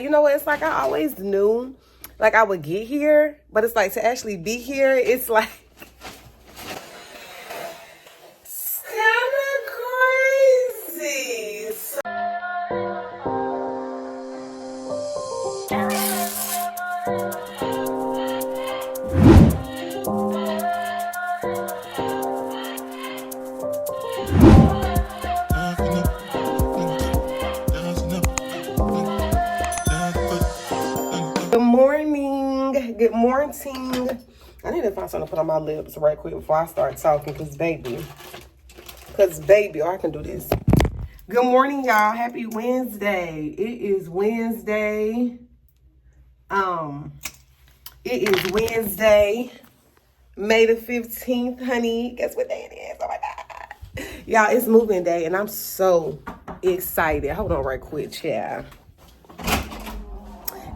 You know what? It's like I always knew like I would get here, but it's like to actually be here, it's like it's kind of crazy. Good morning. Good morning. I need to find something to put on my lips right quick before I start talking, cause baby, oh, I can do this. Good morning, y'all. Happy Wednesday. It is Wednesday. It is Wednesday, May the 15th, honey. Guess what day it is? Oh my God. Y'all, it's moving day, and I'm so excited. Hold on right quick, child.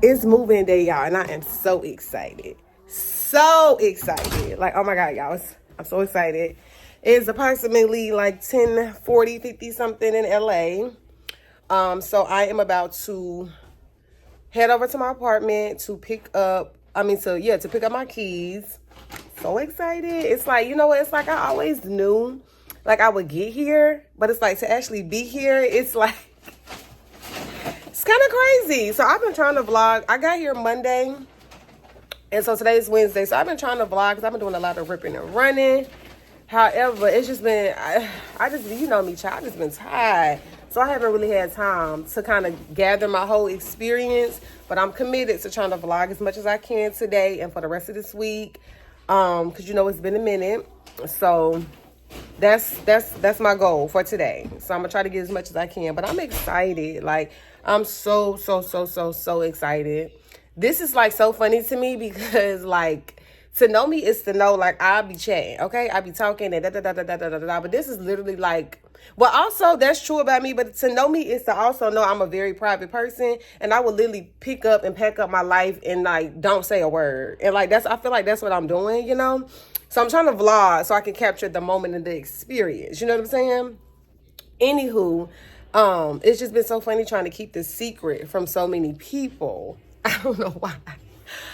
It's moving day, y'all, and I am so excited. So excited. Like, oh my God, y'all. I'm so excited. It's approximately like 10:40, 50 something in LA. So I am about to head over to my apartment to pick up my keys. So excited. It's like, you know what? It's like I always knew like I would get here, but it's like to actually be here, it's like it's kind of crazy. So I've been trying to vlog. I got here Monday, and so today's Wednesday. So I've been trying to vlog because I've been doing a lot of ripping and running. However, it's just been, I just, you know me, child, I've just been tired. So I haven't really had time to kind of gather my whole experience. But I'm committed to trying to vlog as much as I can today and for the rest of this week. Because, you know, it's been a minute. So that's my goal for today. So I'm going to try to get as much as I can. But I'm excited. Like, I'm so excited. This is like so funny to me because like to know me is to know like I'll be chatting, okay? I'll be talking and da. But this is literally like, well, also that's true about me, but to know me is to also know I'm a very private person, and I will literally pick up and pack up my life and like don't say a word. And like I feel like that's what I'm doing, you know? So I'm trying to vlog so I can capture the moment and the experience. You know what I'm saying? Anywho, it's just been so funny trying to keep this secret from so many people. I don't know why.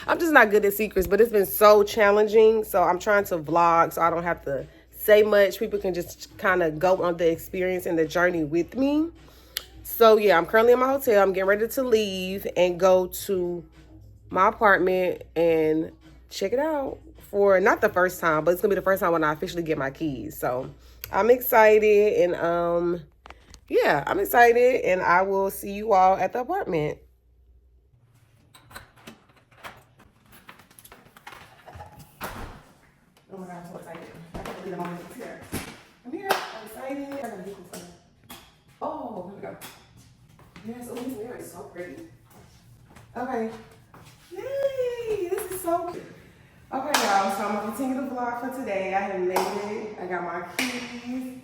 I'm just not good at secrets, but it's been so challenging. So I'm trying to vlog so I don't have to say much. People can just kind of go on the experience and the journey with me. So yeah, I'm currently in my hotel. I'm getting ready to leave and go to my apartment and check it out for not the first time, but it's gonna be the first time when I officially get my keys. So I'm excited, and yeah, I'm excited, and I will see you all at the apartment. Oh my God, I'm so excited. I can't believe the moment is here. I'm here. I'm excited. I gotta get this. Oh, here we go. Yes, oh, this mirror is so pretty. Okay. Yay! This is so cute. Okay, y'all, so I'm gonna continue the vlog for today. I have made it. I got my keys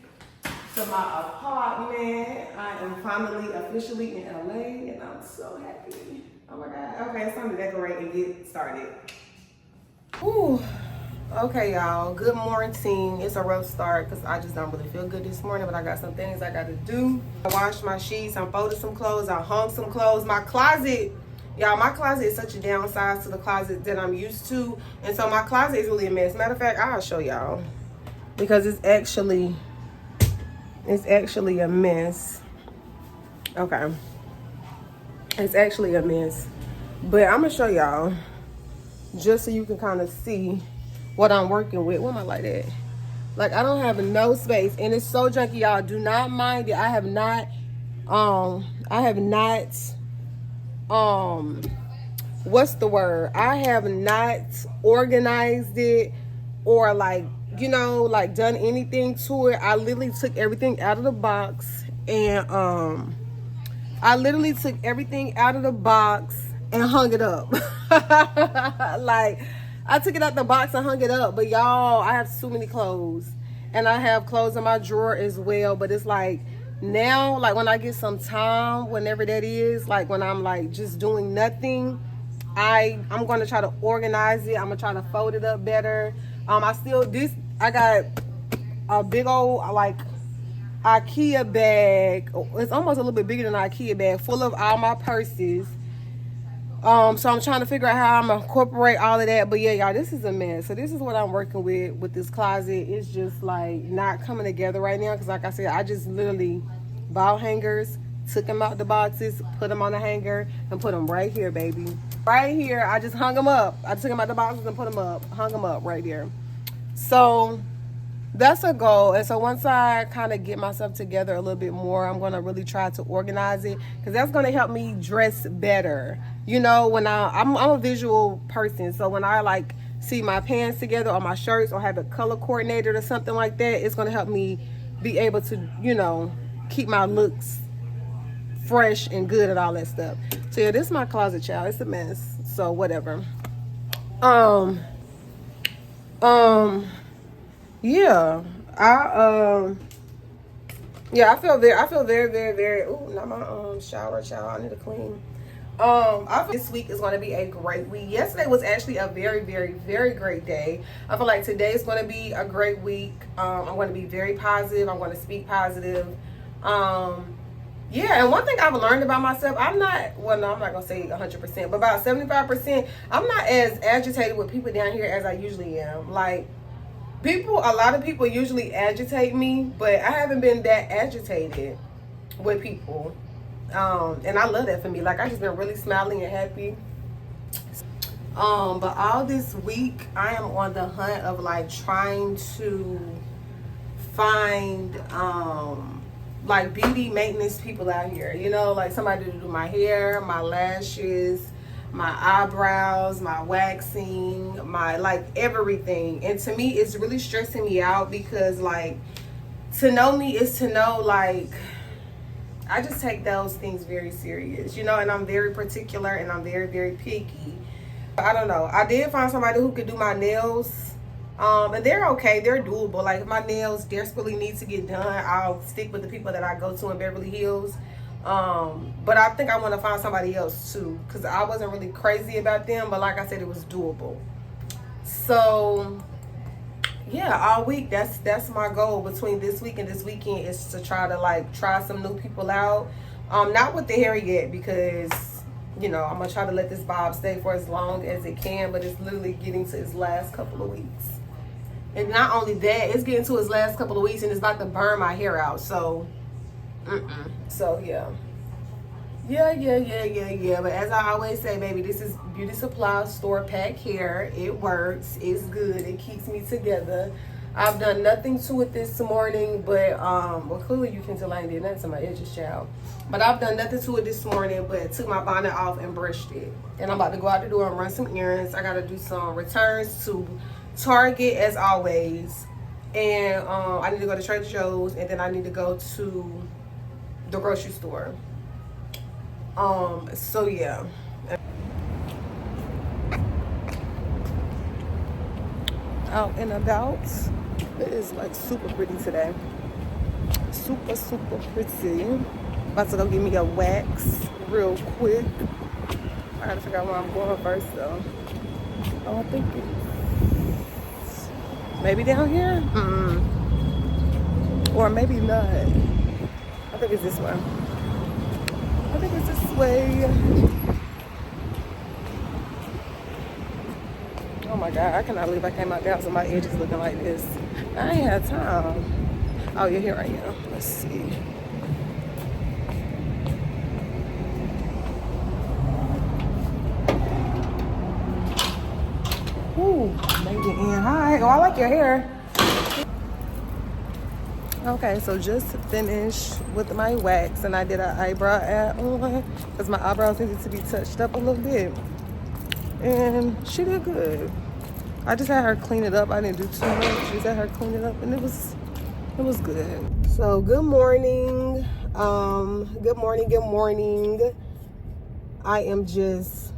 to my apartment. I am finally officially in LA, and I'm so happy. Oh my God. Okay, it's time to decorate and get started. Ooh. Okay, y'all, good morning. It's a rough start because I just don't really feel good this morning, but I got some things I got to do. I washed my sheets, I folded some clothes, I hung some clothes. My closet, y'all, my closet is such a downsize to the closet that I'm used to, and so my closet is really a mess. Matter of fact, I'll show y'all because it's actually a mess. Okay, it's actually a mess, but I'm gonna show y'all just so you can kind of see what I'm working with. What am I like that? Like, I don't have no space, and it's so junky, y'all. Do not mind it. I have not what's the word? I have not organized it or like, you know, like done anything to it. I literally took everything out of the box and hung it up. Like, I took it out the box and hung it up. But y'all, I have so many clothes. And I have clothes in my drawer as well. But it's like now, like when I get some time, whenever that is, like when I'm like just doing nothing, I'm going to try to organize it. I'm going to try to fold it up better. I got a big old like IKEA bag. It's almost a little bit bigger than an IKEA bag, full of all my purses So I'm trying to figure out how I'm gonna incorporate all of that. But yeah, y'all, this is a mess. So this is what I'm working with this closet. It's just like not coming together right now because, like I said, I just literally bought hangers, took them out the boxes, put them on the hanger, and put them right here, baby. Right here, I just hung them up. I took them out the boxes and put them up, hung them up right there. So that's a goal. And so once I kind of get myself together a little bit more, I'm going to really try to organize it because that's going to help me dress better. You know, when I'm a visual person. So when I like see my pants together or my shirts or have it color coordinated or something like that, it's going to help me be able to, you know, keep my looks fresh and good and all that stuff. So yeah, this is my closet, child. It's a mess. So whatever. Yeah, I feel very. Ooh, not my shower, child. I need to clean. I feel this week is going to be a great week. Yesterday was actually a very great day. I feel like today is going to be a great week. I'm going to be very positive. I'm going to speak positive. Yeah, and one thing I've learned about myself, I'm not going to say 100%, but about 75%, I'm not as agitated with people down here as I usually am. Like, a lot of people usually agitate me, but I haven't been that agitated with people. And I love that for me. Like, I just been really smiling and happy. But all this week, I am on the hunt of like trying to find like beauty maintenance people out here, you know, like somebody to do my hair, my lashes, my eyebrows, my waxing, my like everything. And to me, it's really stressing me out because like to know me is to know like I just take those things very serious, you know, and I'm very particular and I'm very picky. I don't know. I did find somebody who could do my nails. And they're okay, they're doable. Like if my nails desperately need to get done, I'll stick with the people that I go to in Beverly Hills. But I think I want to find somebody else too, because I wasn't really crazy about them, but like I said, it was doable. So yeah, all week that's my goal between this week and this weekend is to try to like try some new people out. Not with the hair yet because you know I'm gonna try to let this bob stay for as long as it can, but it's literally getting to its last couple of weeks. And not only that, it's getting to its last couple of weeks and it's about to burn my hair out. So, So, yeah. Yeah. But as I always say, baby, this is Beauty Supply store pack hair. It works. It's good. It keeps me together. I've done nothing to it this morning, but, well, clearly you can tell I ain't did nothing to my edges, child. But I've done nothing to it this morning, but took my bonnet off and brushed it. And I'm about to go out the door and run some errands. I got to do some returns to Target as always, and I need to go to Trader Joe's, and then I need to go to the grocery store. So yeah. Out and about. It is like super pretty today. Super pretty. About to go give me a wax real quick. I gotta figure out where I'm going first though. Oh, I think it's maybe down here? Or maybe not. I think it's this way. I think it's this way. Oh my God, I cannot believe I came out there so my edges looking like this. I ain't had time. Oh yeah, here I am. Let's see. Ooh, made it in. Hi. Oh, I like your hair. Okay, so just finished with my wax and I did an eyebrow add-on because my eyebrows needed to be touched up a little bit. And she did good. I just had her clean it up. I didn't do too much. Just had her clean it up and it was good. So good morning. Good morning. I am just,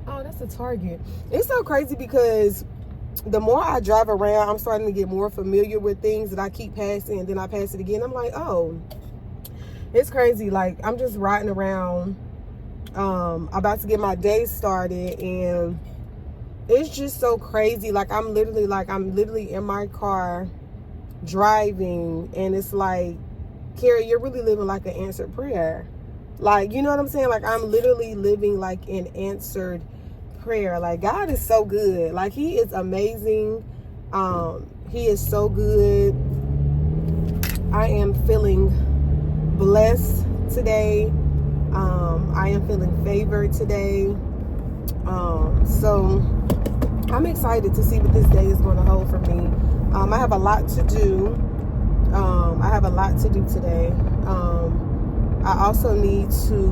oh, that's a Target. It's so crazy because the more I drive around, I'm starting to get more familiar with things that I keep passing, and then I pass it again. I'm like, oh, it's crazy. Like, I'm just riding around, about to get my day started, and it's just so crazy. Like, I'm literally in my car driving, and it's like, Carrie, you're really living like an answered prayer. Like, you know what I'm saying? Like, I'm literally living like an answered prayer. Like, God is so good. Like, he is amazing. He is so good. I am feeling blessed today. I am feeling favored today. So I'm excited to see what this day is going to hold for me. I have a lot to do. I have a lot to do today. I also need to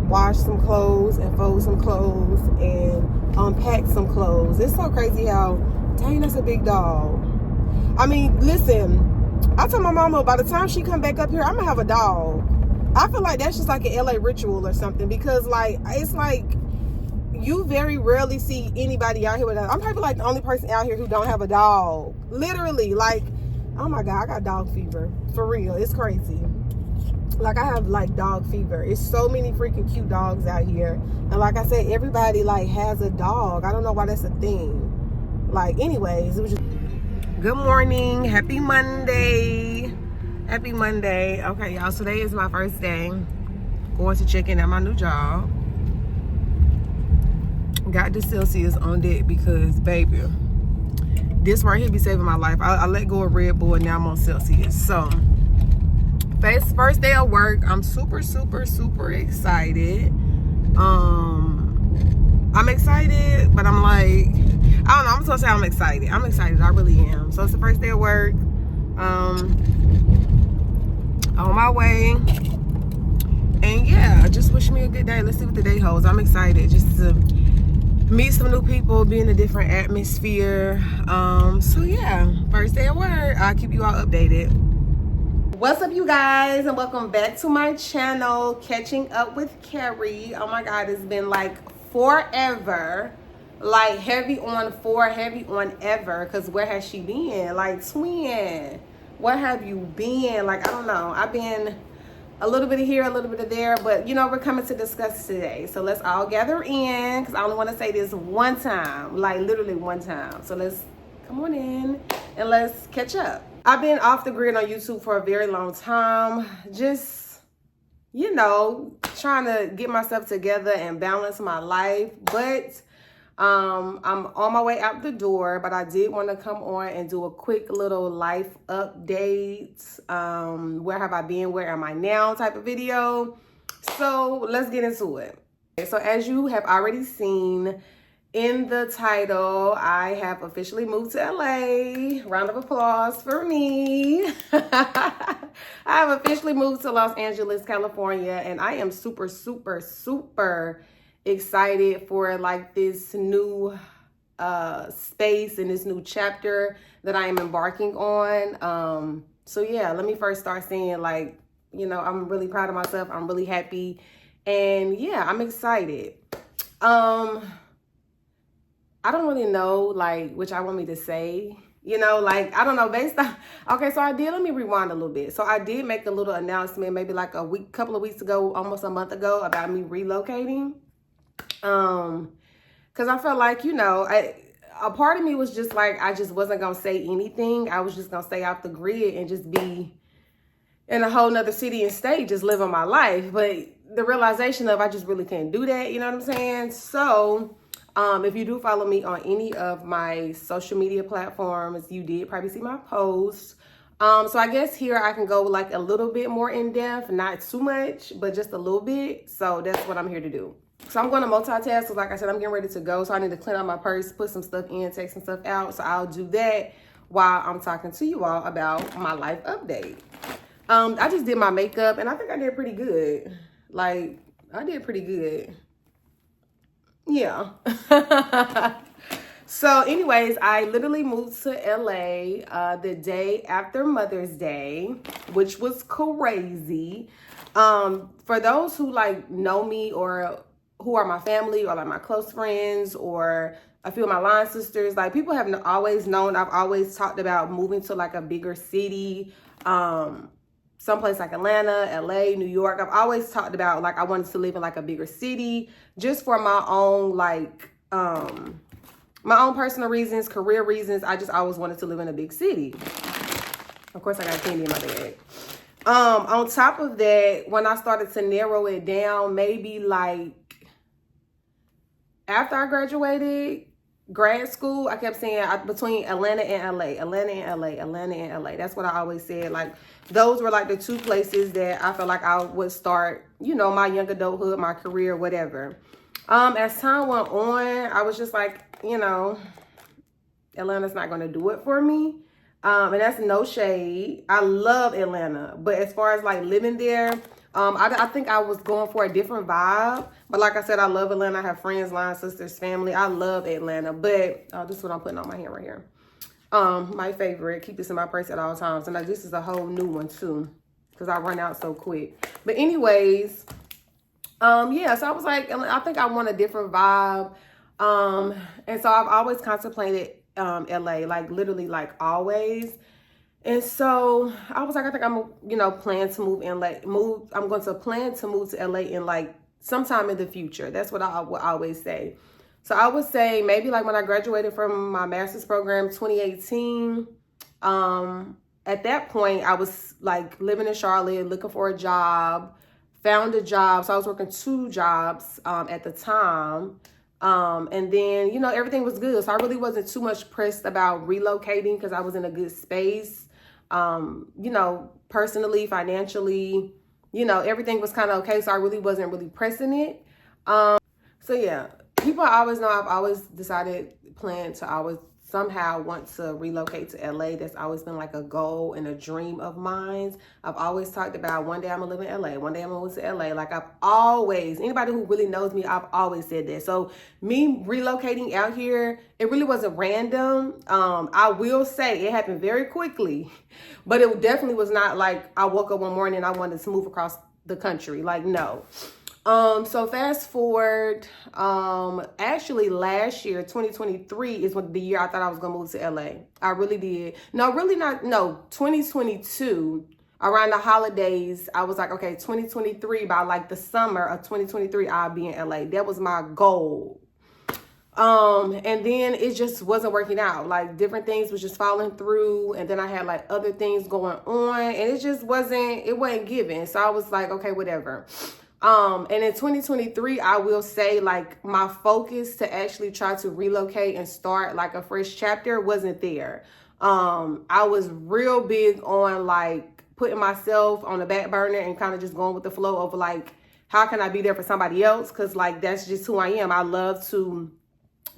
wash some clothes and fold some clothes and unpack some clothes. It's so crazy how, dang, that's a big dog. I mean, listen, I told my mama by the time she come back up here, I'm gonna have a dog. I feel like that's just like an LA ritual or something, because like, it's like you very rarely see anybody out here with a dog. I'm probably like the only person out here who don't have a dog. Literally, like, oh my God, I got dog fever. For real, it's crazy. Like, I have like dog fever. It's so many freaking cute dogs out here. And like I said, everybody like has a dog. I don't know why that's a thing. Like, anyways, it was just... Good morning. Happy Monday. Happy Monday. Okay, y'all, so today is my first day going to check in at my new job. Got the Celsius on deck because, baby, this right here be saving my life. I let go of Red Bull and now I'm on Celsius. So, first day of work. I'm super excited. I'm excited, but I'm like, I don't know, I'm just gonna say I'm excited. I'm excited, I really am. So it's the first day of work. On my way. And yeah, just wish me a good day. Let's see what the day holds. I'm excited just to meet some new people, be in a different atmosphere. So yeah, first day of work. I'll keep you all updated. What's up, you guys, and welcome back to my channel, Catching Up with Carrie. Oh my God, it's been like forever. Like heavy on ever, because where has she been? Like, twin, where have you been? Like, I don't know. I've been a little bit of here, a little bit of there, but you know, we're coming to discuss today. So let's all gather in, because I only want to say this one time, like literally one time. So let's come on in and let's catch up. I've been off the grid on YouTube for a very long time. Just, you know, trying to get myself together and balance my life. But I'm on my way out the door, but I did want to come on and do a quick little life update. Where have I been? Where am I now? Type of video. So let's get into it. So as you have already seen in the title, I have officially moved to LA. Round of applause for me. I have officially moved to Los Angeles, California, and I am super excited for like this new space and this new chapter that I am embarking on. So yeah, let me first start saying, like, you know, I'm really proud of myself. I'm really happy, and yeah, I'm excited. I don't really know, like, which I want me to say, you know, like, I don't know, based on, okay, so let me rewind a little bit. So I did make a little announcement, maybe like couple of weeks ago, almost a month ago, about me relocating. Because I felt like, you know, a part of me was just like, I just wasn't going to say anything. I was just going to stay off the grid and just be in a whole nother city and state, just living my life. But the realization of I just really can't do that, you know what I'm saying? So if you do follow me on any of my social media platforms, you did probably see my posts. So I guess here I can go like a little bit more in depth, not too much, but just a little bit. So that's what I'm here to do. So I'm going to multitask. So like I said, I'm getting ready to go. So I need to clean out my purse, put some stuff in, take some stuff out. So I'll do that while I'm talking to you all about my life update. I just did my makeup and I think I did pretty good. Like, I did pretty good. Yeah. So anyways, I literally moved to LA the day after Mother's Day, which was crazy. For those who like know me or who are my family or like my close friends or a few of my line sisters, like people have always known, I've always talked about moving to like a bigger city, someplace like Atlanta, LA, New York. I've always talked about like I wanted to live in like a bigger city just for my own like my own personal reasons, career reasons. I just always wanted to live in a big city. Of course, I got candy in my bag. On top of that, when I started to narrow it down, maybe like after I graduated grad school, I kept saying between Atlanta and LA, Atlanta and LA, Atlanta and LA. That's what I always said. Like, those were like the two places that I felt like I would start, you know, my young adulthood, my career, whatever. As time went on, I was just like, you know, Atlanta's not going to do it for me. And that's no shade. I love Atlanta. But as far as like living there, I think I was going for a different vibe. But like I said, I love Atlanta. I have friends, line sisters, family. I love Atlanta. But this is what I'm putting on my hand right here. My favorite. Keep this in my purse at all times. And now this is a whole new one too, because I run out so quick. But anyways, yeah, so I was like, I think I want a different vibe. And so I've always contemplated LA, like literally like always. And so I was like, I think I'm, you know, plan to move in, like I'm going to plan to move to LA in like sometime in the future. That's what I would always say. So I would say maybe like when I graduated from my master's program, 2018, at that point I was like living in Charlotte, looking for a job, found a job. So I was working 2 jobs, at the time. And then, you know, everything was good. So I really wasn't too much pressed about relocating because I was in a good space. You know, personally, financially, you know, everything was kind of okay. So I really wasn't really pressing it. So yeah, people always know I've always planned to always somehow want to relocate to LA. That's always been like a goal and a dream of mine. I've always talked about one day I'm gonna live in LA, one day I'm gonna move to LA. Like I've always, anybody who really knows me, I've always said that. So me relocating out here, it really wasn't random. I will say it happened very quickly, but it definitely was not like I woke up one morning and I wanted to move across the country. Like, no. So fast forward, actually last year, 2023 is the year I thought I was going to move to LA. I really did. No, really not. No, 2022, around the holidays, I was like, okay, 2023, by like the summer of 2023, I'll be in LA. That was my goal. And then it just wasn't working out. Like different things was just falling through. And then I had like other things going on and it just wasn't giving. So I was like, okay, whatever. And in 2023, I will say like my focus to actually try to relocate and start like a fresh chapter wasn't there. I was real big on like putting myself on the back burner and kind of just going with the flow of like, how can I be there for somebody else? Cause like, that's just who I am. I love to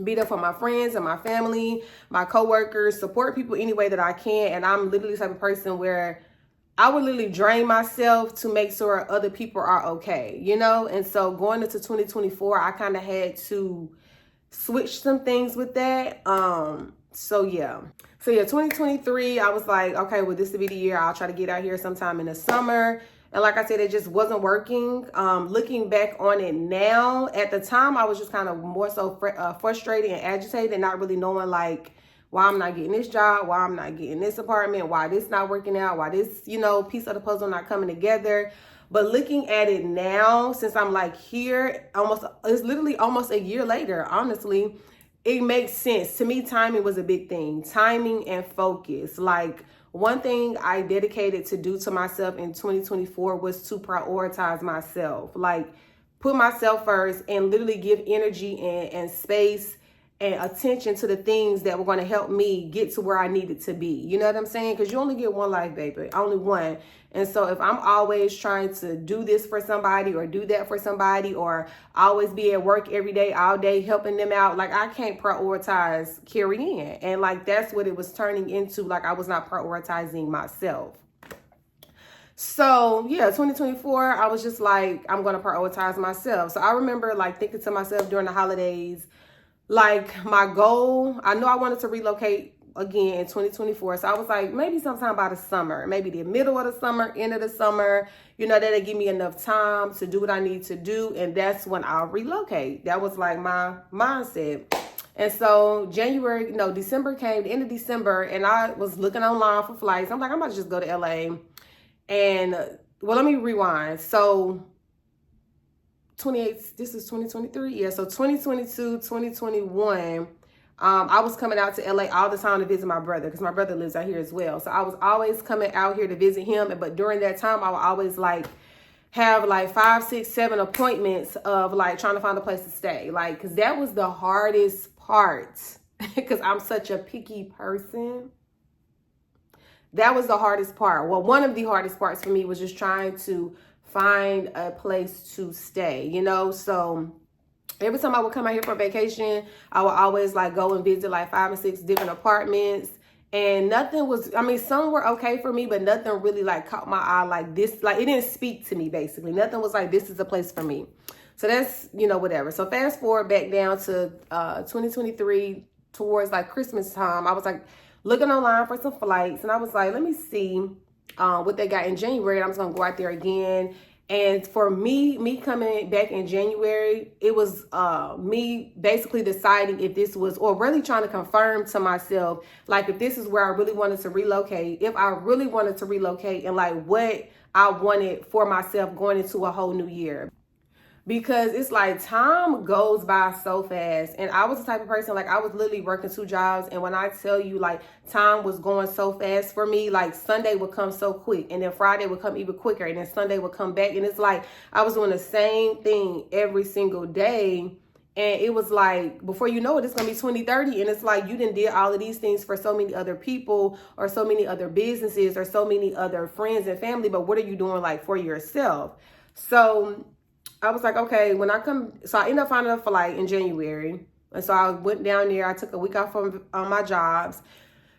be there for my friends and my family, my coworkers, support people any way that I can. And I'm literally the type of person where I would literally drain myself to make sure other people are okay, you know? And so going into 2024, I kind of had to switch some things with that. So yeah, 2023, I was like, okay, well, this will be the year. I'll try to get out here sometime in the summer. And like I said, it just wasn't working. Looking back on it now, at the time, I was just kind of more so frustrated and agitated and not really knowing like, why I'm not getting this job, why I'm not getting this apartment, why this not working out, why this, you know, piece of the puzzle not coming together. But looking at it now, since I'm like here, it's literally almost a year later, honestly, it makes sense. To me, timing was a big thing. Timing and focus. Like one thing I dedicated to do to myself in 2024 was to prioritize myself. Like put myself first and literally give energy and space and attention to the things that were going to help me get to where I needed to be. You know what I'm saying? Because you only get one life, baby. Only one. And so if I'm always trying to do this for somebody or do that for somebody or always be at work every day, all day, helping them out, like I can't prioritize carrying in. And like that's what it was turning into. Like I was not prioritizing myself. So yeah, 2024, I was just like, I'm going to prioritize myself. So I remember like thinking to myself during the holidays, like my goal, I know I wanted to relocate again in 2024. So I was like, maybe sometime by the summer, maybe the middle of the summer, end of the summer, you know, that'll give me enough time to do what I need to do. And that's when I'll relocate. That was like my mindset. And so December came, the end of December, and I was looking online for flights. I'm like, I'm about to just go to LA. And well, let me rewind. So this is 2023. Yeah. So 2022, 2021, I was coming out to LA all the time to visit my brother because my brother lives out here as well. So I was always coming out here to visit him. But during that time, I would always like have like 5, 6, 7 appointments of like trying to find a place to stay. Like, because that was the hardest part because I'm such a picky person. That was the hardest part. Well, one of the hardest parts for me was just trying to find a place to stay, you know? So every time I would come out here for vacation, I would always like go and visit like 5 or 6 different apartments. And nothing was, I mean, some were okay for me, but nothing really like caught my eye like this. Like it didn't speak to me basically. Nothing was like, this is the place for me. So that's, you know, whatever. So fast forward back down to 2023 towards like Christmas time. I was like looking online for some flights and I was like, let me see what they got in January. I'm just going to go out there again. And for me coming back in January, it was me basically deciding if this was, or really trying to confirm to myself, like if this is where I really wanted to relocate, if I really wanted to relocate and like what I wanted for myself going into a whole new year. Because it's like time goes by so fast. And I was the type of person, like I was literally working 2 jobs. And when I tell you like time was going so fast for me, like Sunday would come so quick. And then Friday would come even quicker. And then Sunday would come back. And it's like I was doing the same thing every single day. And it was like, before you know it, it's going to be 2030. And it's like you done did all of these things for so many other people or so many other businesses or so many other friends and family. But what are you doing like for yourself? So I was like, okay, when I come, so I ended up finding a flight in January. And so I went down there. I took a week off from my jobs.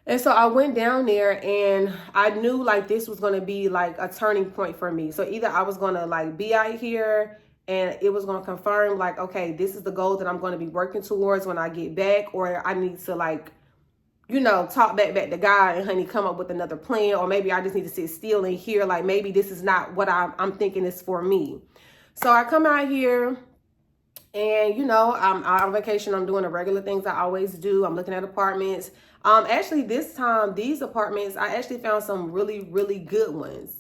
And so I went down there and I knew like this was going to be like a turning point for me. So either I was going to like be out here and it was going to confirm like, okay, this is the goal that I'm going to be working towards when I get back, or I need to like, you know, talk back to God and honey, come up with another plan, or maybe I just need to sit still and hear like, maybe this is not what I'm thinking is for me. So I come out here and, you know, I'm on vacation. I'm doing the regular things I always do. I'm looking at apartments. Actually, this time, these apartments, I actually found some really, really good ones.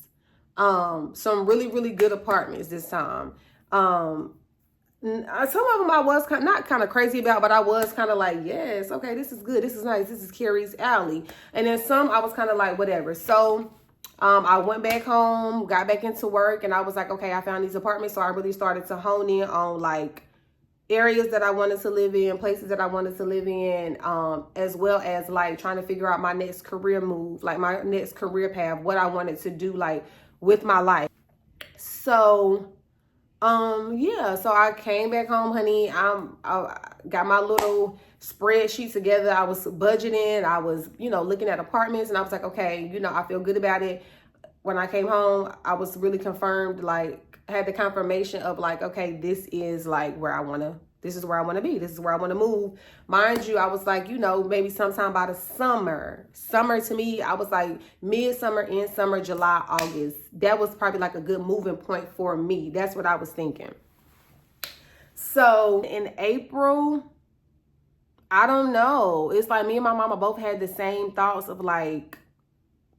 Some really, really good apartments this time. Some of them I was not kind of crazy about, but I was kind of like, yes, okay, this is good. This is nice. This is Carrie's alley. And then some I was kind of like, whatever. So I went back home, got back into work, and I was like, okay, I found these apartments. So I really started to hone in on like areas that I wanted to live in, places that I wanted to live in, as well as like trying to figure out my next career move, like my next career path, what I wanted to do like with my life. So yeah, so I came back home, honey. I got my little spreadsheet together. I was budgeting. I was, you know, looking at apartments, and I was like, okay, you know, I feel good about it. When I came home, I was really confirmed, like had the confirmation of like, okay, this is like where I want to, this is where I want to be. This is where I want to move. Mind you, I was like, you know, maybe sometime by the summer. Summer to me, I was like midsummer, end summer, July, August. That was probably like a good moving point for me. That's what I was thinking. So in April, I don't know. It's like me and my mama both had the same thoughts of like,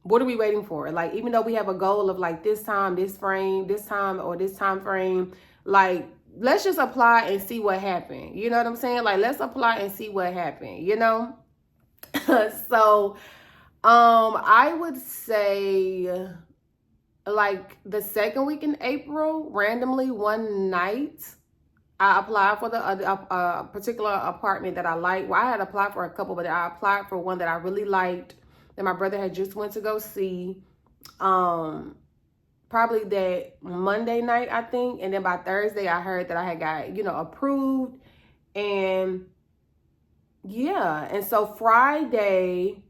what are we waiting for? Like, even though we have a goal of like this time, this frame, this time or this time frame, like, let's just apply and see what happened. You know what I'm saying? Like, let's apply and see what happened, you know? So, I would say like the second week in April, randomly one night, I applied for the particular apartment that I liked. Well, I had applied for a couple, but I applied for one that I really liked that my brother had just went to go see. Probably that Monday night, I think. And then by Thursday, I heard that I had got, you know, approved. And yeah. And so Thursday,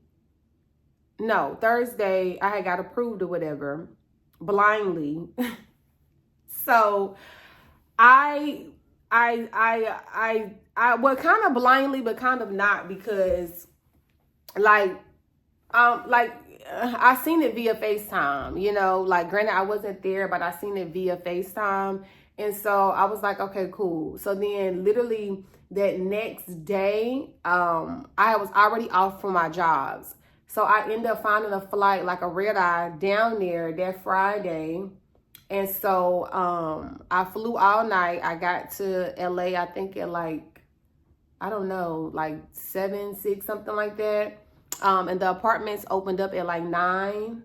I had got approved or whatever, blindly. So I well, kind of blindly, but kind of not, because I seen it via FaceTime, you know, like granted I wasn't there, but I seen it via FaceTime. And so I was like, okay, cool. So then literally that next day, I was already off from my jobs. So I ended up finding a flight, like a red eye down there that Friday. And so I flew all night. I got to LA, I think at like I don't know, like 7, 6, something like that. And the apartments opened up at like 9.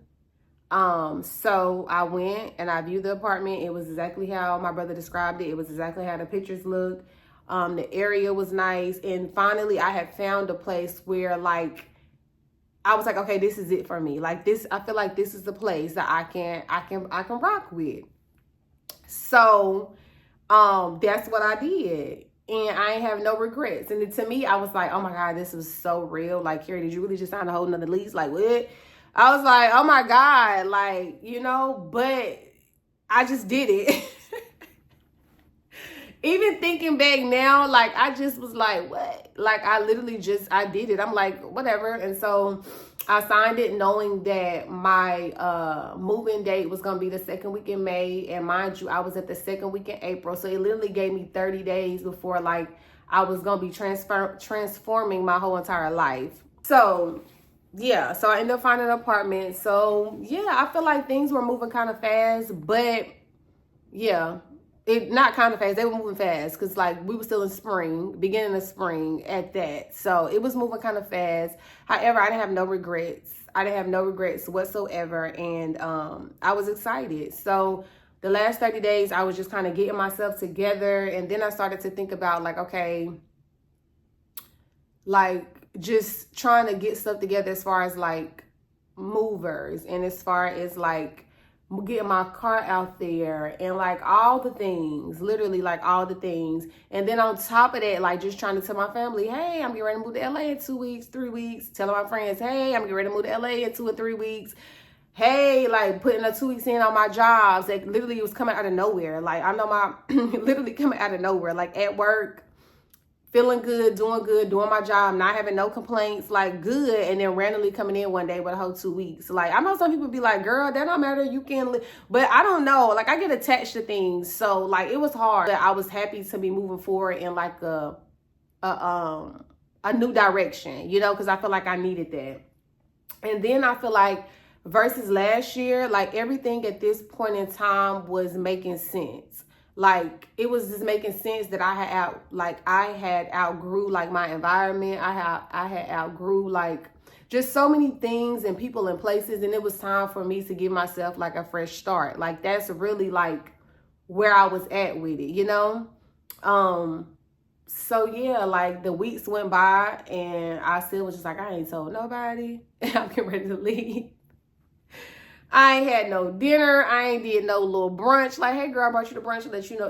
So I went and I viewed the apartment. It was exactly how my brother described it. It was exactly how the pictures looked. The area was nice. And finally I had found a place where like, I was like, okay, this is it for me. Like this, I feel like this is the place that I can rock with. So, that's what I did. And I ain't have no regrets. And to me, I was like, oh my God, this was so real. Like, Carrie, did you really just sign a whole nother lease? Like, what? I was like, oh my God, like, but I just did it. Even thinking back now, like, I just was like, what? Like, I literally I did it. I'm like, whatever. And so I signed it knowing that my moving date was going to be the second week in May. And mind you, I was at the second week in April. So it literally gave me 30 days before, like, I was going to be transforming my whole entire life. So yeah, so I ended up finding an apartment. So yeah, I feel like things were moving kind of fast, but yeah, it not kind of fast. They were moving fast because like we were still in spring, beginning of spring at that. So it was moving kind of fast. However, I didn't have no regrets. I didn't have no regrets whatsoever, and I was excited. So the last 30 days, I was just kind of getting myself together, and then I started to think about like, okay, like just trying to get stuff together as far as like movers and as far as like getting my car out there and like all the things, literally like all the things. And then on top of that, like just trying to tell my family, hey, I'm getting ready to move to LA in 2 weeks, 3 weeks. Telling my friends, hey, I'm getting ready to move to LA in 2 or 3 weeks. Hey, like putting a 2 weeks in on my jobs. Like literally it was coming out of nowhere. Like I know my literally coming out of nowhere, like at work. Feeling good, doing my job, not having no complaints, like good, and then randomly coming in one day with a whole 2 weeks. Like I know some people be like, girl, that don't matter, you can live. But I don't know, like I get attached to things. So like it was hard, but I was happy to be moving forward in like a new direction, because I feel like I needed that. And then I feel like versus last year, like everything at this point in time was making sense. Like it was just making sense that I had outgrew like my environment. I had outgrew like just so many things and people and places, and it was time for me to give myself like a fresh start. Like that's really like where I was at with it, So yeah, like the weeks went by and I still was just like, I ain't told nobody. I'm getting ready to leave. I ain't had no dinner. I ain't did no little brunch. Like, hey girl, I brought you to brunch to let you know.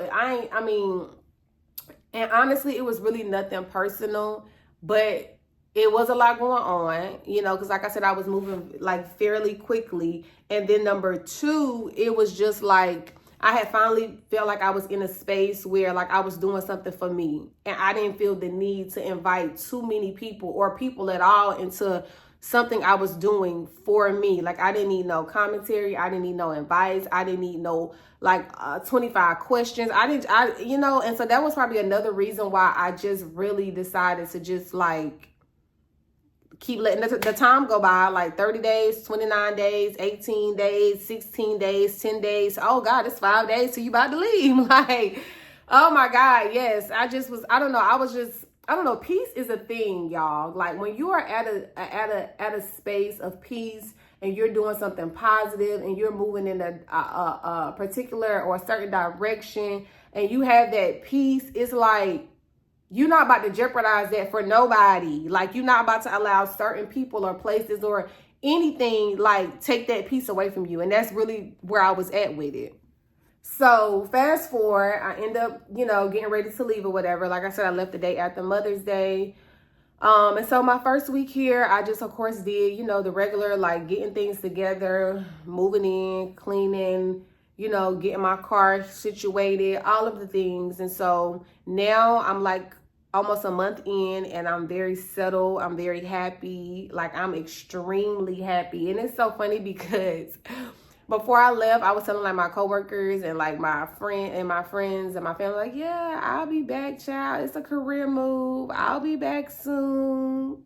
And honestly, it was really nothing personal, but it was a lot going on, because like I said, I was moving like fairly quickly. And then number 2, it was just like, I had finally felt like I was in a space where like I was doing something for me. And I didn't feel the need to invite too many people or people at all into something I was doing for me. Like I didn't need no commentary. I didn't need no advice. I didn't need no 25 questions. And so that was probably another reason why I just really decided to just like keep letting the time go by, like 30 days, 29 days, 18 days, 16 days, 10 days. Oh God, it's 5 days till you about to leave. Like, oh my God, yes. I don't know. Peace is a thing, y'all. Like when you are at a space of peace and you're doing something positive and you're moving in a particular or a certain direction and you have that peace, it's like you're not about to jeopardize that for nobody. Like you're not about to allow certain people or places or anything like take that peace away from you. And that's really where I was at with it. So fast forward, I end up, getting ready to leave or whatever. Like I said, I left the day after Mother's Day. And so my first week here, I just, of course, did, the regular, like getting things together, moving in, cleaning, getting my car situated, all of the things. And so now I'm like almost a month in and I'm very settled. I'm very happy. Like I'm extremely happy. And it's so funny because before I left, I was telling like my coworkers and like my friends and my family, like, yeah, I'll be back, child. It's a career move. I'll be back soon.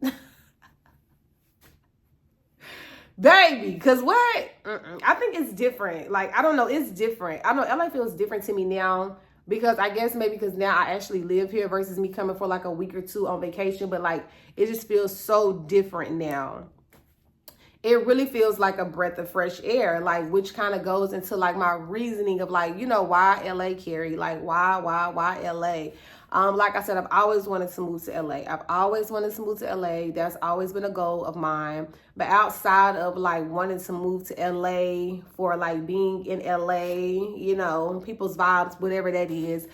Baby, because what? I think it's different. Like, I don't know. It's different. I know LA feels different to me now because I guess maybe because now I actually live here versus me coming for like a week or two on vacation. But like, it just feels so different now. It really feels like a breath of fresh air, like, which kind of goes into like my reasoning of like, you know, why LA, Carrie? Like, why LA? Like I said, I've always wanted to move to LA. I've always wanted to move to LA. That's always been a goal of mine. But outside of like wanting to move to LA for like being in LA, you know, people's vibes, whatever that is,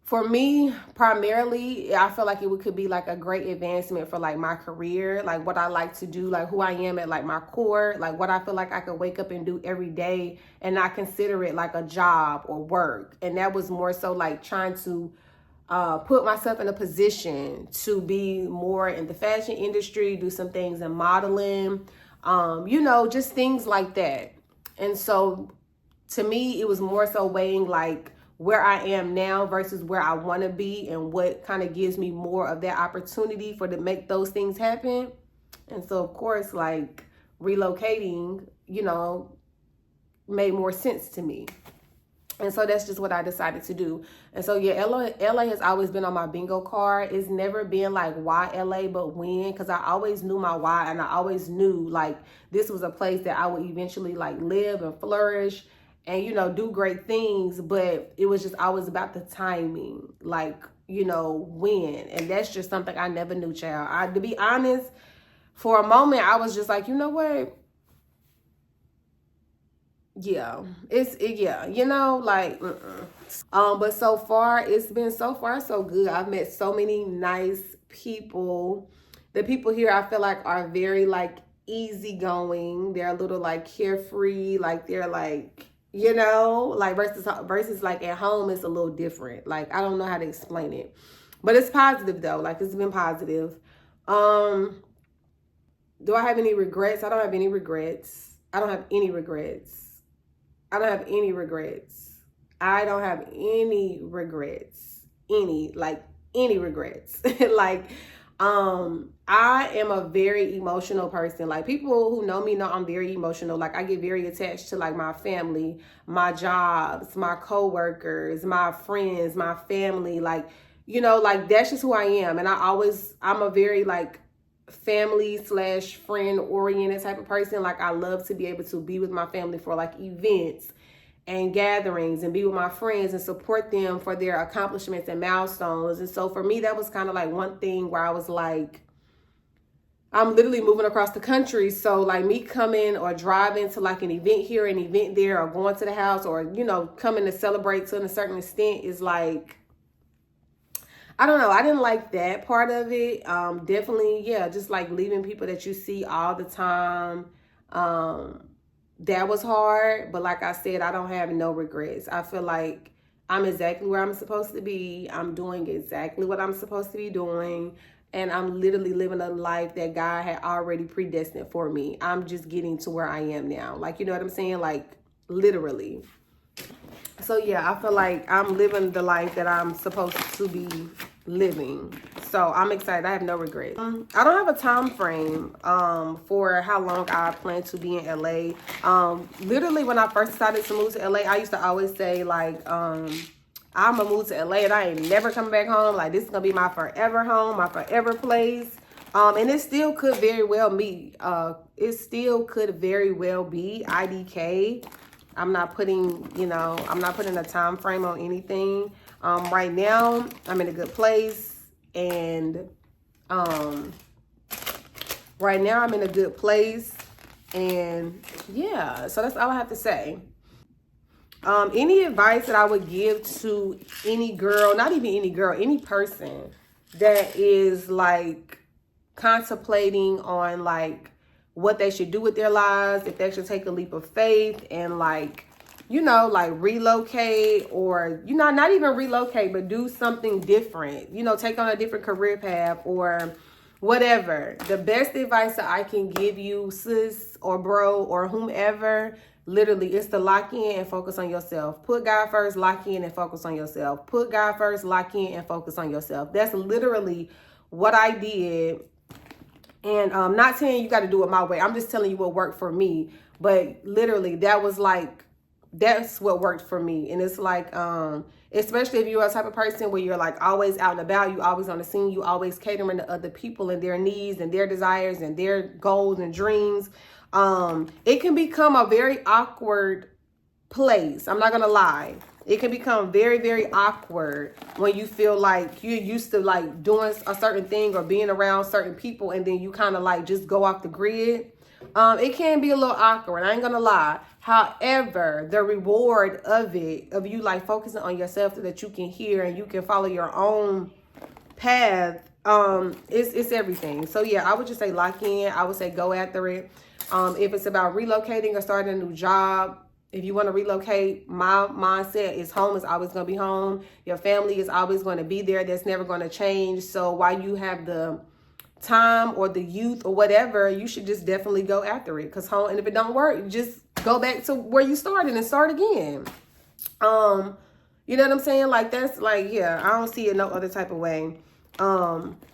for me, primarily, I feel like it could be like a great advancement for like my career, like what I like to do, like who I am at like my core, like what I feel like I could wake up and do every day and not consider it like a job or work. And that was more so like trying to put myself in a position to be more in the fashion industry, do some things in modeling, you know, just things like that. And so to me, it was more so weighing like where I am now versus where I want to be and what kind of gives me more of that opportunity for to make those things happen. And so, of course, like relocating, you know, made more sense to me. And so that's just what I decided to do. And so, yeah, LA has always been on my bingo card. It's never been like why LA, but when, because I always knew my why. And I always knew like this was a place that I would eventually like live and flourish and, you know, do great things. But it was just always about the timing, like, you know, when. And that's just something I never knew, child. To be honest, for a moment, I was just like, you know what? Yeah, yeah, you know, like, but so far, it's been so far so good. I've met so many nice people. The people here, I feel like, are very like easygoing. They're a little like carefree, like they're like, you know, like versus like at home, it's a little different. Like, I don't know how to explain it, but it's positive though. Like, it's been positive. Do I have any regrets? I don't have any regrets. I don't have any regrets. I don't have any regrets. I don't have any regrets. Any regrets. Like, I am a very emotional person. Like, people who know me know I'm very emotional. Like, I get very attached to like my family, my jobs, my coworkers, my friends, my family. Like, you know, like that's just who I am. And I'm a very like family/friend oriented type of person. Like, I love to be able to be with my family for like events and gatherings and be with my friends and support them for their accomplishments and milestones. And so for me, that was kind of like one thing where I was like, I'm literally moving across the country. So like me coming or driving to like an event here, an event there, or going to the house, or, you know, coming to celebrate to a certain extent is like, I don't know. I didn't like that part of it. Definitely, yeah, just like leaving people that you see all the time. That was hard. But like I said, I don't have no regrets. I feel like I'm exactly where I'm supposed to be. I'm doing exactly what I'm supposed to be doing. And I'm literally living a life that God had already predestined for me. I'm just getting to where I am now. Like, you know what I'm saying? Like, literally. So yeah, I feel like I'm living the life that I'm supposed to be living. So I'm excited. I have no regrets. I don't have a time frame for how long I plan to be in LA. Literally when I first decided to move to LA, I used to always say like, I'm gonna move to LA and I ain't never coming back home. Like, this is gonna be my forever home, my forever place. And it still could very well be. It still could very well be IDK. I'm not putting a time frame on anything. Right now, I'm in a good place. And right now, I'm in a good place. And yeah, so that's all I have to say. Any advice that I would give to any girl, not even any girl, any person that is like contemplating on like what they should do with their lives, if they should take a leap of faith and like, you know, like relocate, or, you know, not even relocate, but do something different, you know, take on a different career path or whatever. The best advice that I can give you, sis or bro or whomever, literally, is to lock in and focus on yourself. Put God first, lock in and focus on yourself. Put God first, lock in and focus on yourself. That's literally what I did. And I'm not saying you got to do it my way. I'm just telling you what worked for me. But literally, that was like that's what worked for me. And it's like, especially if you're a type of person where you're like always out and about, you always on the scene, you always catering to other people and their needs and their desires and their goals and dreams. It can become a very awkward place. I'm not gonna lie. It can become very, very awkward when you feel like you're used to like doing a certain thing or being around certain people, and then you kind of like just go off the grid. It can be a little awkward. I ain't gonna lie. However, the reward of it, of you like focusing on yourself so that you can hear and you can follow your own path, it's everything. So yeah, I would just say lock in. I would say go after it. If it's about relocating or starting a new job, if you want to relocate, my mindset is home is always going to be home. Your family is always going to be there. That's never going to change. So while you have the time or the youth or whatever, you should just definitely go after it. Because home, and if it don't work, just go back to where you started and start again. You know what I'm saying? Like, that's like, yeah, I don't see it no other type of way.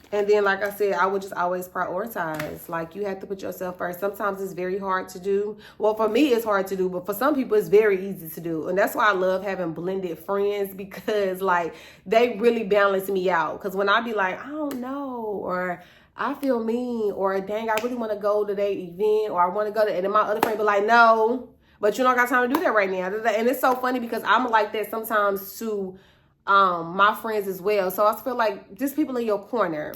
And then, like I said, I would just always prioritize. Like, you have to put yourself first. Sometimes it's very hard to do. Well, for me, it's hard to do. But for some people, it's very easy to do. And that's why I love having blended friends, because, like, they really balance me out. Because when I be like, I don't know, or I feel mean, or dang, I really want to go to their event, or I want to go to, and then my other friend be like, no, but you don't got time to do that right now. And it's so funny because I'm like that sometimes to my friends as well. So I feel like just people in your corner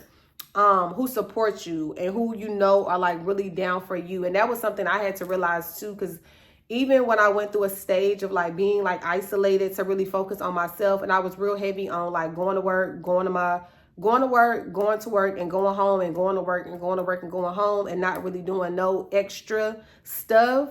who support you and who you know are like really down for you. And that was something I had to realize too, because even when I went through a stage of like being like isolated to really focus on myself, and I was real heavy on like going to work, going to work and going home, and going to work and going to work and going home, and not really doing no extra stuff.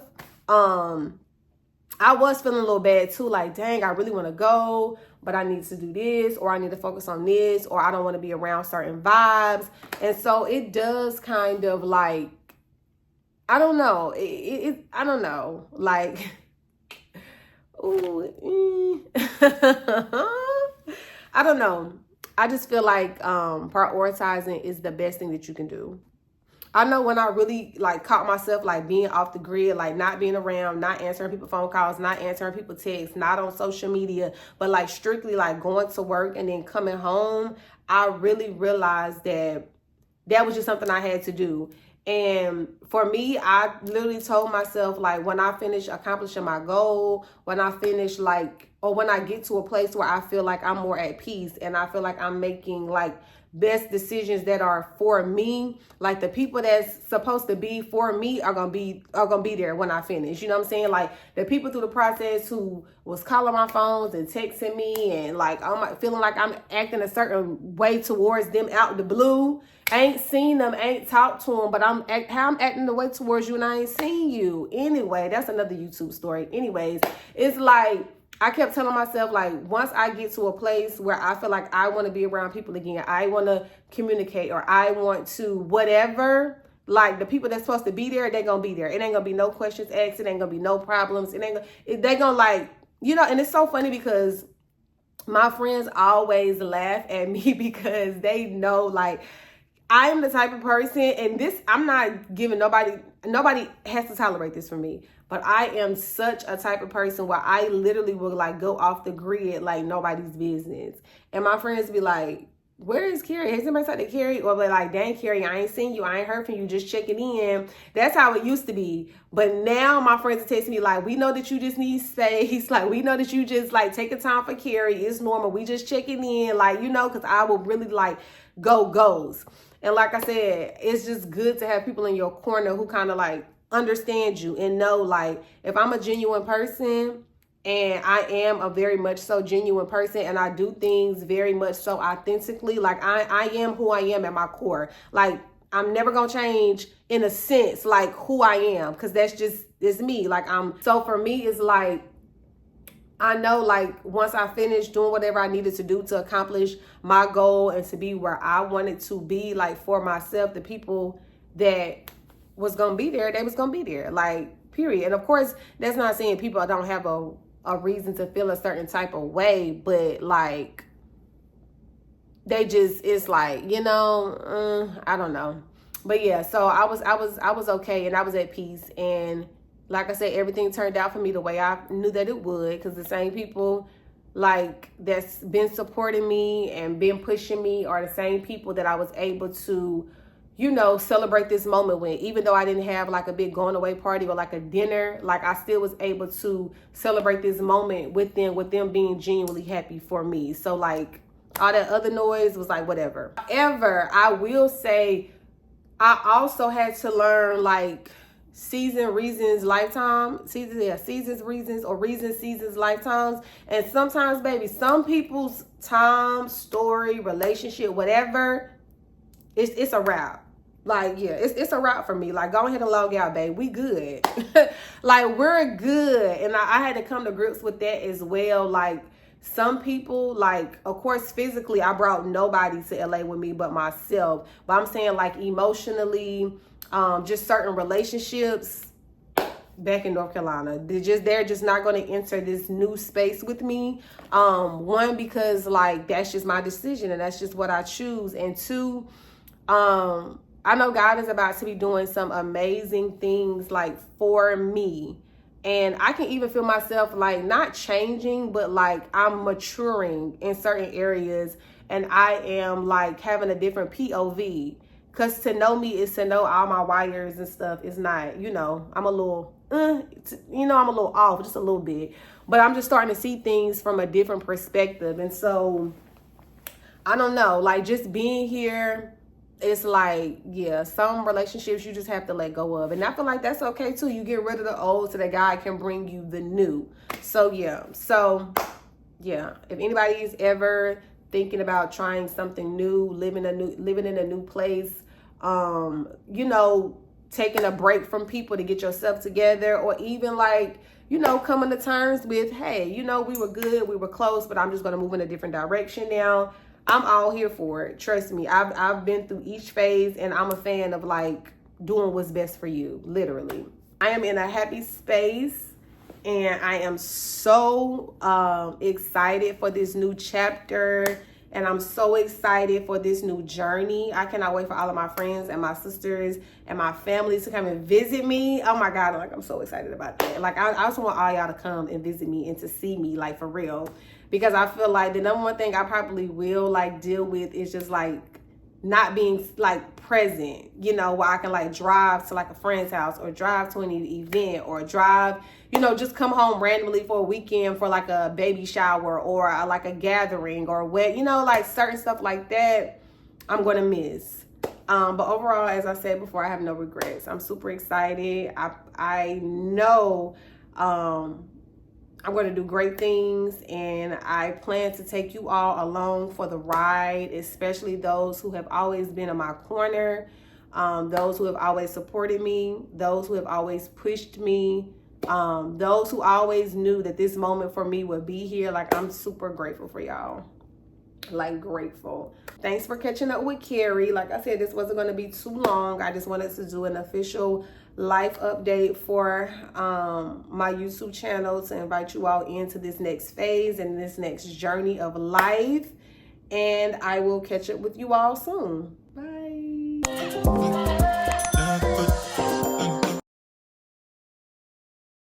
I was feeling a little bad too, like, dang, I really want to go, but I need to do this, or I need to focus on this, or I don't want to be around certain vibes. And so it does kind of like, I don't know. I don't know. Like, ooh, I don't know. I just feel like prioritizing is the best thing that you can do. I know when I really like caught myself like being off the grid, like not being around, not answering people phone calls, not answering people texts, not on social media, but like strictly like going to work and then coming home, I really realized that that was just something I had to do. And for me, I literally told myself, like, when I finish accomplishing my goal, when I finish like, or when I get to a place where I feel like I'm more at peace and I feel like I'm making like best decisions that are for me, like the people that's supposed to be for me are gonna be there when I finish. You know what I'm saying? Like the people through the process who was calling my phones and texting me and like I'm feeling like I'm acting a certain way towards them out the blue. I ain't seen them, ain't talked to them, but I'm acting the way towards you and I ain't seen you. Anyway, that's another YouTube story. Anyways, it's like I kept telling myself, like, once I get to a place where I feel like I want to be around people again, I want to communicate, or I want to whatever, like the people that's supposed to be there, they're going to be there. It ain't going to be no questions asked. It ain't going to be no problems. They're going to like, you know, and it's so funny because my friends always laugh at me because they know, like, I am the type of person, and this, I'm not giving nobody has to tolerate this from me. But I am such a type of person where I literally will like go off the grid like nobody's business. And my friends be like, where is Carrie? Has anybody talked to Carrie? Or like, dang, Carrie, I ain't seen you. I ain't heard from you. Just checking in. That's how it used to be. But now my friends are texting me like, we know that you just need space. Like, we know that you just like take a time for Carrie. It's normal. We just checking in. Like, you know, because I will really like goes. And like I said, it's just good to have people in your corner who kind of like understand you and know, like, if I'm a genuine person, and I am a very much so genuine person, and I do things very much so authentically, like I am who I am at my core. Like, I'm never gonna change in a sense like who I am, because it's me. Like, so for me, it's like, I know, like, once I finished doing whatever I needed to do to accomplish my goal and to be where I wanted to be, like, for myself, the people that was going to be there, they was going to be there, like, period. And of course, that's not saying people don't have a reason to feel a certain type of way, but like, they just, it's like, you know, I don't know. But yeah, so I was okay, and I was at peace, and like I said, everything turned out for me the way I knew that it would, because the same people like that's been supporting me and been pushing me are the same people that I was able to, you know, celebrate this moment with. Even though I didn't have like a big going away party or like a dinner, like I still was able to celebrate this moment with them being genuinely happy for me. So like all that other noise was like whatever. However, I will say I also had to learn like seasons, reasons, lifetimes. And sometimes, baby, some people's time, story, relationship, whatever, it's a wrap. Like, yeah, it's a wrap for me. Like, go ahead and log out, babe. We good. Like, we're good. And I had to come to grips with that as well. Like, some people, like, of course, physically, I brought nobody to LA with me but myself. But I'm saying, like, emotionally, just certain relationships back in North Carolina, they're just not going to enter this new space with me. One, because, like, that's just my decision and that's just what I choose. And two, I know God is about to be doing some amazing things like for me. And I can even feel myself like not changing, but like I'm maturing in certain areas, and I am like having a different POV. Cause to know me is to know all my wires and stuff. It's not, you know, I'm a little, I'm a little off, just a little bit. But I'm just starting to see things from a different perspective. And so, I don't know, like just being here, it's like, yeah, some relationships you just have to let go of. And I feel like that's okay too. You get rid of the old so that God can bring you the new. So yeah. If anybody's ever thinking about trying something new, living in a new place, taking a break from people to get yourself together, or even like, coming to terms with, hey, we were good, we were close, but I'm just going to move in a different direction now. I'm all here for it. Trust me. I've been through each phase, and I'm a fan of like doing what's best for you, literally. I am in a happy space, and I am so excited for this new chapter, and I'm so excited for this new journey. I cannot wait for all of my friends and my sisters and my family to come and visit me. Oh my God, like I'm so excited about that. Like I just want all y'all to come and visit me and to see me, like for real. Because I feel like the number one thing I probably will like deal with is just like not being like present, where I can like drive to like a friend's house or drive to an event or drive, just come home randomly for a weekend for like a baby shower or like a gathering or what, like certain stuff like that I'm going to miss. But overall, as I said before, I have no regrets. I'm super excited. I know, I'm going to do great things, and I plan to take you all along for the ride, especially those who have always been in my corner, those who have always supported me, those who have always pushed me, those who always knew that this moment for me would be here. Like, I'm super grateful for y'all. Like, grateful. Thanks for catching up with Carrie. Like I said, this wasn't going to be too long. I just wanted to do an official life update for my YouTube channel to invite you all into this next phase and this next journey of life. And I will catch up with you all soon. Bye.